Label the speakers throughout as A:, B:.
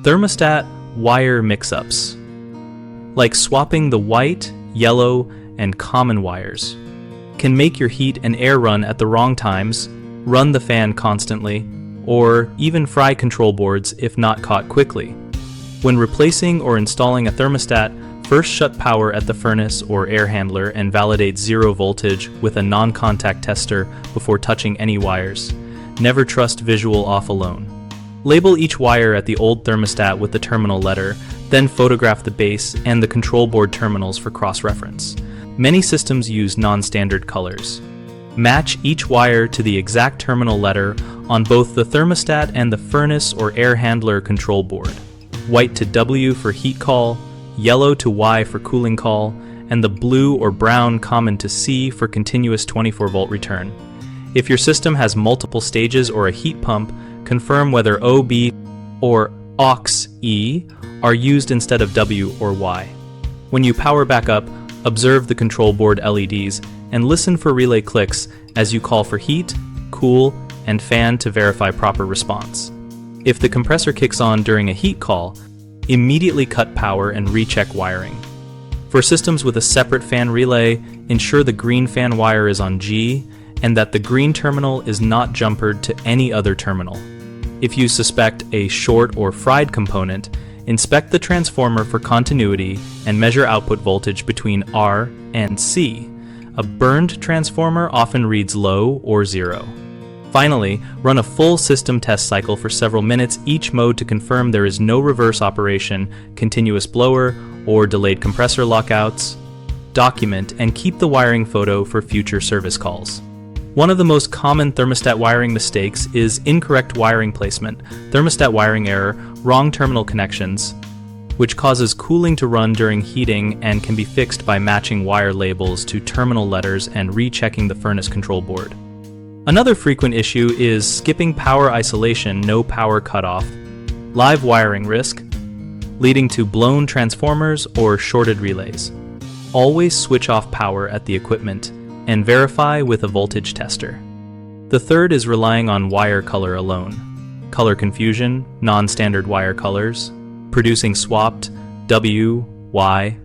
A: Thermostat wire mix-ups, like swapping the white, yellow, and common wires, can make your heat and air run at the wrong times, run the fan constantly, or even fry control boards if not caught quickly. When replacing or installing a thermostat, first shut power at the furnace or air handler and validate 0 voltage with a non-contact tester before touching any wires. Never trust visual off alone. Label each wire at the old thermostat with the terminal letter, then photograph the base and the control board terminals for cross-reference. Many systems use non-standard colors. Match each wire to the exact terminal letter on both the thermostat and the furnace or air handler control board. White to W for heat call, yellow to Y for cooling call, and the blue or brown common to C for continuous 24-volt return. If your system has multiple stages or a heat pump, confirm whether O, B, or AUX, E are used instead of W or Y. When you power back up, observe the control board LEDs and listen for relay clicks as you call for heat, cool, and fan to verify proper response. If the compressor kicks on during a heat call, immediately cut power and recheck wiring. For systems with a separate fan relay, ensure the green fan wire is on G and that the green terminal is not jumpered to any other terminal. If you suspect a short or fried component, inspect the transformer for continuity and measure output voltage between R and C. A burned transformer often reads low or 0. Finally, run a full system test cycle for several minutes each mode to confirm there is no reverse operation, continuous blower, or delayed compressor lockouts. Document and keep the wiring photo for future service calls. One of the most common thermostat wiring mistakes is incorrect wiring placement, thermostat wiring error, wrong terminal connections, which causes cooling to run during heating and can be fixed by matching wire labels to terminal letters and rechecking the furnace control board. Another frequent issue is skipping power isolation, no power cutoff, live wiring risk, leading to blown transformers or shorted relays. Always switch off power at the equipment and verify with a voltage tester. The third is relying on wire color alone. Color confusion, non-standard wire colors, producing swapped W, Y,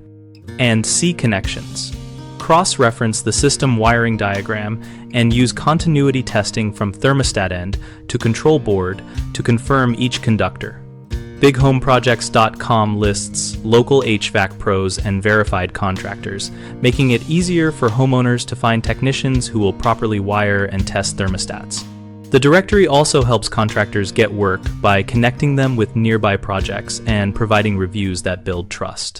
A: and C connections. Cross-reference the system wiring diagram and use continuity testing from thermostat end to control board to confirm each conductor. BigHomeProjects.com lists local HVAC pros and verified contractors, making it easier for homeowners to find technicians who will properly wire and test thermostats. The directory also helps contractors get work by connecting them with nearby projects and providing reviews that build trust.